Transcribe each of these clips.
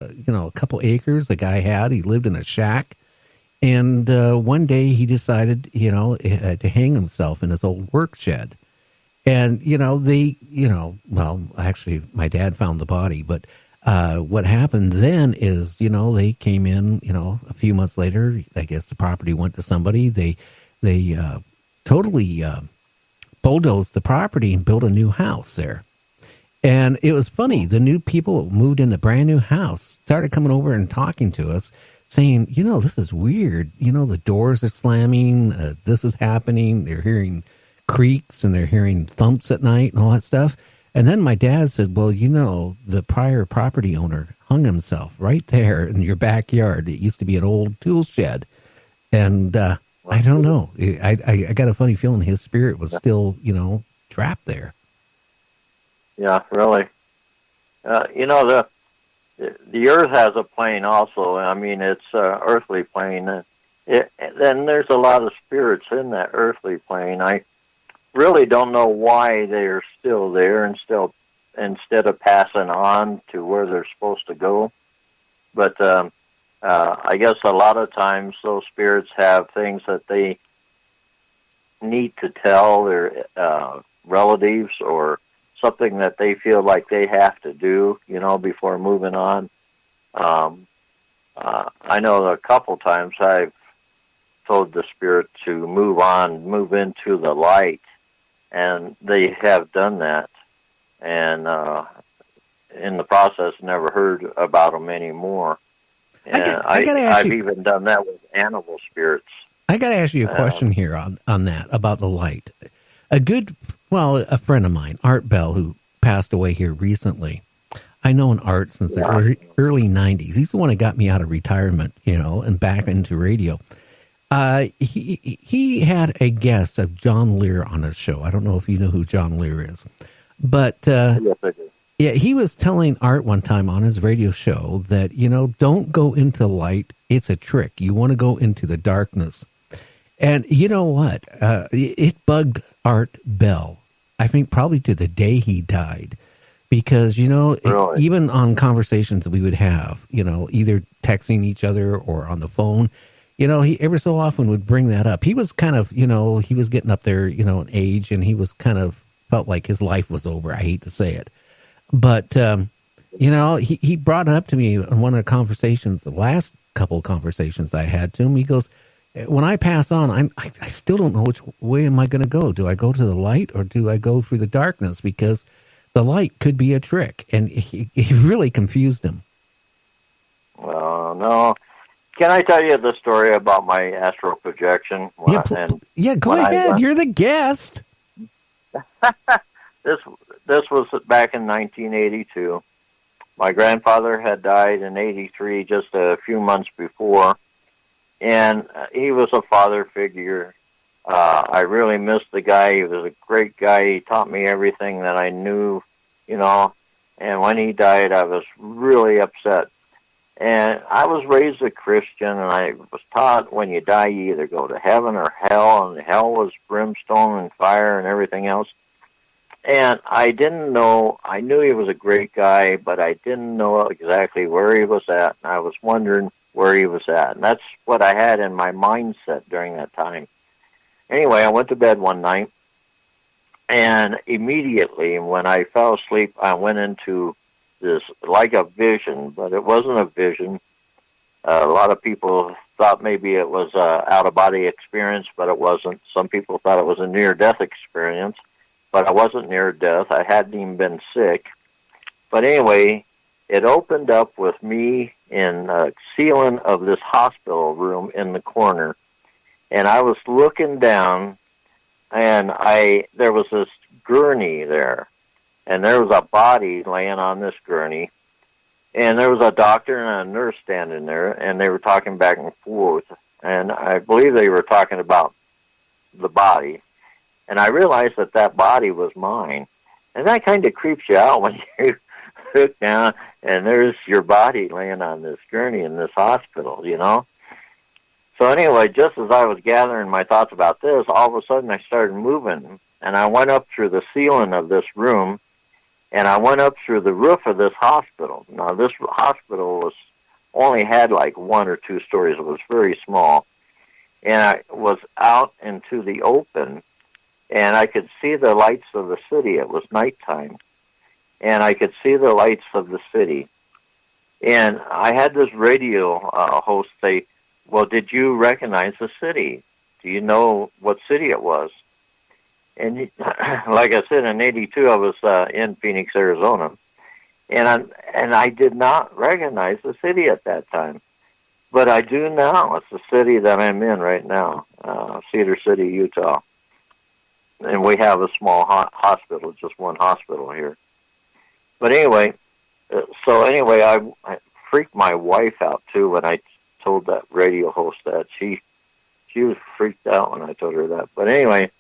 a couple acres the guy had. He lived in a shack. And one day he decided, to hang himself in his old work shed. And, actually, my dad found the body. But what happened then is, they came in, a few months later. I guess the property went to somebody. They totally bulldozed the property and built a new house there. And it was funny. The new people who moved in the brand new house started coming over and talking to us, saying, this is weird. The doors are slamming. This is happening. They're hearing creaks and they're hearing thumps at night and all that stuff. And then my dad said, well, the prior property owner hung himself right there in your backyard. It used to be an old tool shed. And I don't know. I got a funny feeling his spirit was still, trapped there. Yeah, really. The Earth has a plane also. I mean, it's an earthly plane. Then there's a lot of spirits in that earthly plane. I really don't know why they're still there and still instead of passing on to where they're supposed to go. But I guess a lot of times those spirits have things that they need to tell their relatives or something that they feel like they have to do, before moving on. I know a couple times I've told the spirit to move on, move into the light, and they have done that. And in the process, never heard about them anymore. And I've even done that with animal spirits. I got to ask you a question here on that, about the light. A friend of mine, Art Bell, who passed away here recently. I know Art since the early 90s. He's the one that got me out of retirement, and back into radio. He had a guest of John Lear on his show. I don't know if you know who John Lear is. But, yes, I do. Yeah, he was telling Art one time on his radio show that, don't go into light. It's a trick. You want to go into the darkness. And you know what? It bugged Art Bell, I think probably to the day he died. Because, really? Even on conversations that we would have, either texting each other or on the phone, he ever so often would bring that up. He was kind of, he was getting up there, in age, and he was kind of felt like his life was over. I hate to say it. But, he brought it up to me in one of the conversations, the last couple of conversations I had to him. He goes, when I pass on, I still don't know which way am I going to go. Do I go to the light or do I go through the darkness? Because the light could be a trick. And he really confused him. Well, no. Can I tell you the story about my astral projection? Go ahead. You're the guest. This was back in 1982. My grandfather had died in 83, just a few months before, and he was a father figure. I really missed the guy. He was a great guy. He taught me everything that I knew, and when he died, I was really upset. And I was raised a Christian, and I was taught when you die, you either go to heaven or hell, and hell was brimstone and fire and everything else. And I didn't know, I knew he was a great guy, but I didn't know exactly where he was at, and I was wondering where he was at. And that's what I had in my mindset during that time. Anyway, I went to bed one night, and immediately when I fell asleep, I went into this, like a vision, but it wasn't a vision. A lot of people thought maybe it was an out-of-body experience, but it wasn't. Some people thought it was a near-death experience. But I wasn't near death. I hadn't even been sick. But anyway, it opened up with me in the ceiling of this hospital room in the corner. And I was looking down, and there was this gurney there. And there was a body laying on this gurney. And there was a doctor and a nurse standing there, and they were talking back and forth. And I believe they were talking about the body. And I realized that body was mine. And that kind of creeps you out when you look down and there's your body laying on this gurney in this hospital, So anyway, just as I was gathering my thoughts about this, all of a sudden I started moving. And I went up through the ceiling of this room. And I went up through the roof of this hospital. Now, this hospital only had like 1 or 2 stories. It was very small. And I was out into the open, and I could see the lights of the city. It was nighttime. And I could see the lights of the city. And I had this radio host say, well, did you recognize the city? Do you know what city it was? And like I said, in '82, I was in Phoenix, Arizona, and I did not recognize the city at that time, but I do now. It's the city that I'm in right now, Cedar City, Utah, and we have a small hospital, just one hospital here. But anyway, I freaked my wife out too when I told that radio host that. She was freaked out when I told her that. But anyway,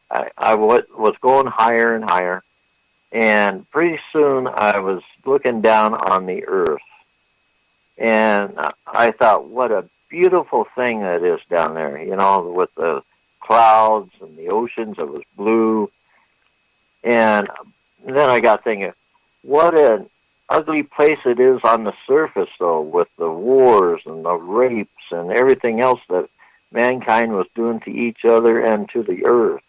I was going higher and higher, and pretty soon I was looking down on the earth, and I thought, what a beautiful thing that is down there, with the clouds and the oceans. It was blue. And then I got thinking, what an ugly place it is on the surface, though, with the wars and the rapes and everything else that mankind was doing to each other and to the earth.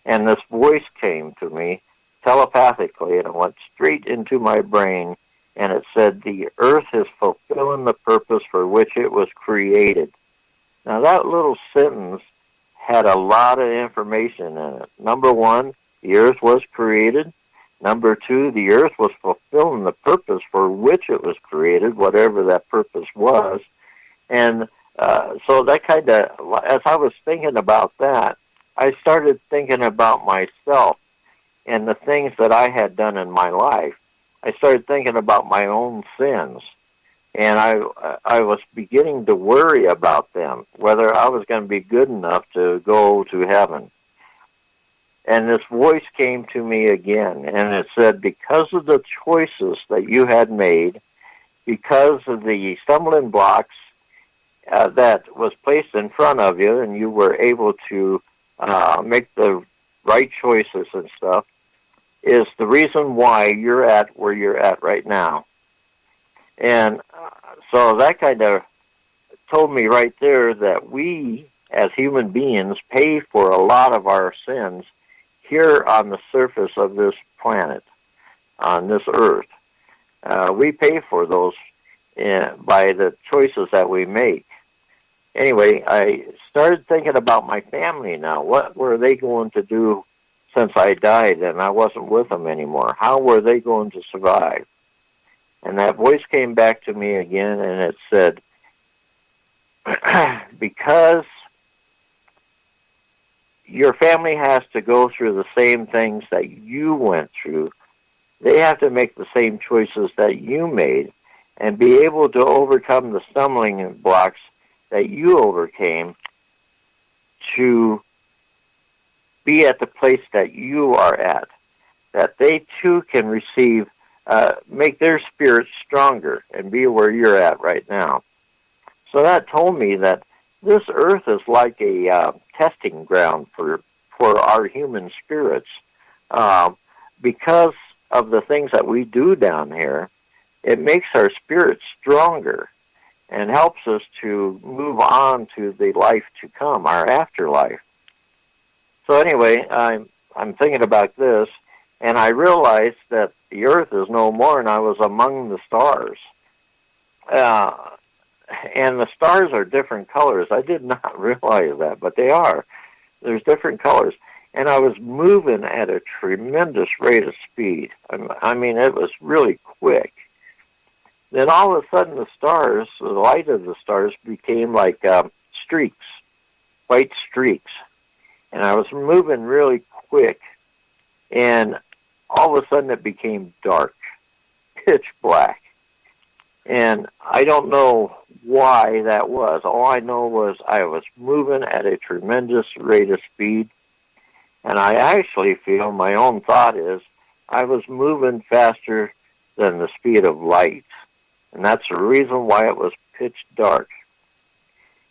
And this voice came to me telepathically, and it went straight into my brain, and it said, the earth is fulfilling the purpose for which it was created. Now, that little sentence had a lot of information in it. Number 1, the earth was created. Number 2, the earth was fulfilling the purpose for which it was created, whatever that purpose was. And so that kind of, as I was thinking about that, I started thinking about myself and the things that I had done in my life. I started thinking about my own sins, and I was beginning to worry about them, whether I was going to be good enough to go to heaven. And this voice came to me again, and it said, because of the choices that you had made, because of the stumbling blocks that was placed in front of you, and you were able to make the right choices and stuff, is the reason why you're at where you're at right now. And so that kind of told me right there that we, as human beings, pay for a lot of our sins here on the surface of this planet, on this earth. We pay for those by the choices that we make. Anyway, I started thinking about my family now. What were they going to do since I died and I wasn't with them anymore? How were they going to survive? And that voice came back to me again, and it said, because your family has to go through the same things that you went through, they have to make the same choices that you made and be able to overcome the stumbling blocks that you overcame to be at the place that you are at, that they too can receive, make their spirits stronger and be where you're at right now. So that told me that this earth is like a testing ground for our human spirits. Because of the things that we do down here, it makes our spirits stronger and helps us to move on to the life to come, our afterlife. So anyway, I'm thinking about this, and I realized that the earth is no more, and I was among the stars. And the stars are different colors. I did not realize that, but they are. There's different colors. And I was moving at a tremendous rate of speed. I mean, it was really quick. Then all of a sudden, the stars, the light of the stars became like streaks, white streaks. And I was moving really quick. And all of a sudden, it became dark, pitch black. And I don't know why that was. All I know was I was moving at a tremendous rate of speed. And I actually feel, my own thought is, I was moving faster than the speed of light. And that's the reason why it was pitch dark.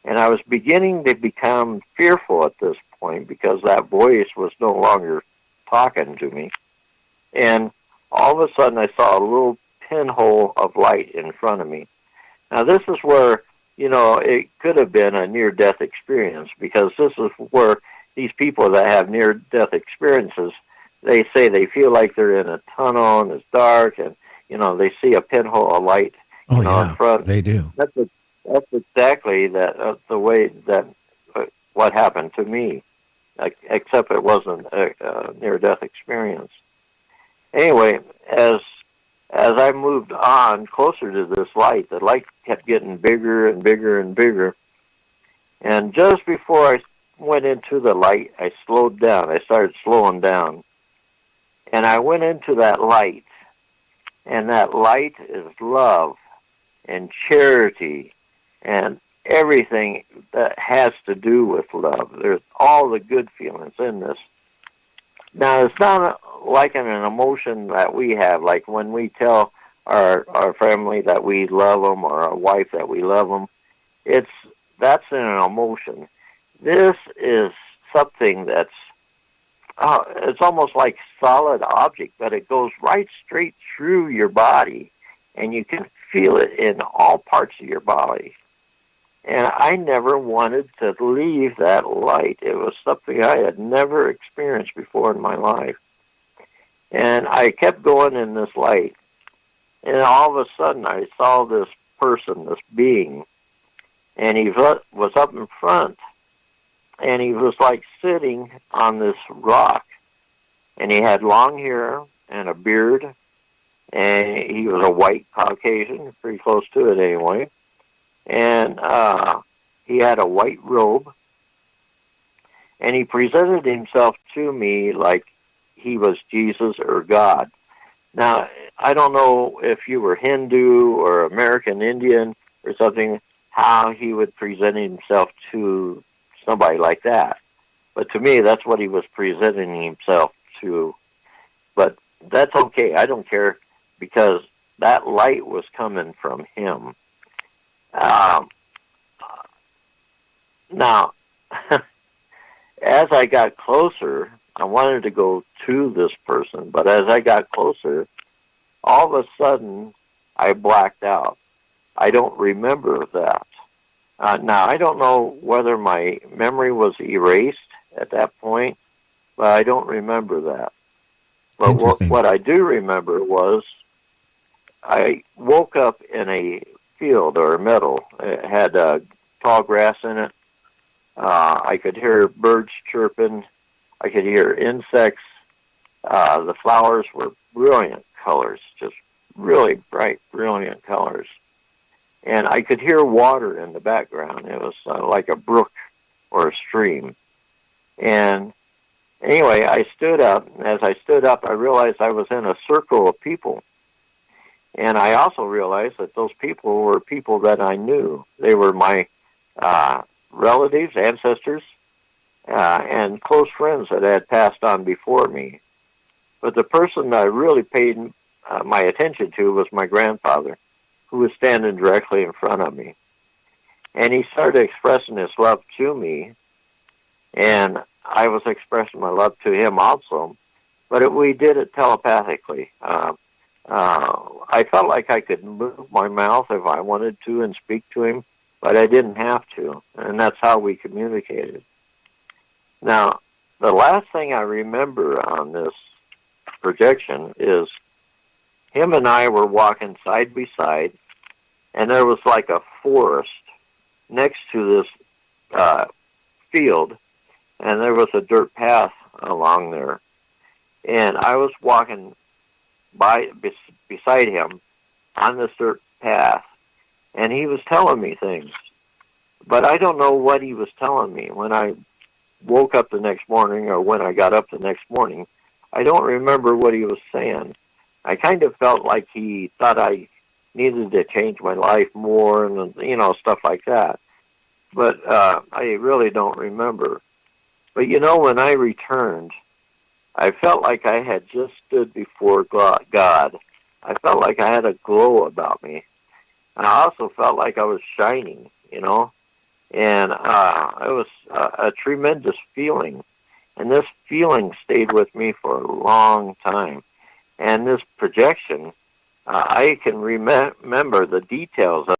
And I was beginning to become fearful at this point because that voice was no longer talking to me. And all of a sudden I saw a little pinhole of light in front of me. Now this is where, it could have been a near-death experience, because this is where these people that have near-death experiences, they say they feel like they're in a tunnel and it's dark, and, they see a pinhole of light, in front. They do. That's exactly the way that what happened to me, except it wasn't a near-death experience. Anyway, as I moved on closer to this light, the light kept getting bigger and bigger and bigger. And just before I went into the light, I slowed down. I started slowing down. And I went into that light. And that light is love and charity and everything that has to do with love. There's all the good feelings in this. Now, it's not like an emotion that we have, like when we tell our family that we love them, or our wife that we love them. That's an emotion. This is something that's it's almost like solid object, but it goes right straight through your body, and you can feel it in all parts of your body. And I never wanted to leave that light. It was something I had never experienced before in my life. And I kept going in this light. And all of a sudden, I saw this person, this being, and he was up in front, and he was like sitting on this rock. And he had long hair and a beard, and he was a white Caucasian, pretty close to it anyway. And he had a white robe, and he presented himself to me like he was Jesus or God. Now, I don't know if you were Hindu or American Indian or something, how he would present himself to somebody like that. But to me, that's what he was presenting himself to. But that's okay. I don't care, because that light was coming from him. Now, as I got closer, I wanted to go to this person, but as I got closer, all of a sudden, I blacked out. I don't remember that. Now, I don't know whether my memory was erased at that point, but I don't remember that. But what I do remember was I woke up in a field or a meadow. It had tall grass in it. I could hear birds chirping. I could hear insects. The flowers were brilliant colors, just really bright, brilliant colors. And I could hear water in the background. It was like a brook or a stream. And anyway, I stood up. As I stood up, I realized I was in a circle of people. And I also realized that those people were people that I knew. They were my relatives, ancestors, and close friends that had passed on before me. But the person that I really paid my attention to was my grandfather, who was standing directly in front of me. And he started expressing his love to me, and I was expressing my love to him also. But we did it telepathically. I felt like I could move my mouth if I wanted to and speak to him, but I didn't have to, and that's how we communicated. Now, the last thing I remember on this projection is him and I were walking side by side, and there was like a forest next to this field, and there was a dirt path along there. And I was walking beside him on this dirt path, and he was telling me things. But I don't know what he was telling me. When I woke up the next morning, or when I got up the next morning, I don't remember what he was saying. I kind of felt like he thought I needed to change my life more, and stuff like that. But I really don't remember. But when I returned, I felt like I had just stood before God. I felt like I had a glow about me. And I also felt like I was shining, and it was a tremendous feeling. And this feeling stayed with me for a long time. And this projection, I can remember the details of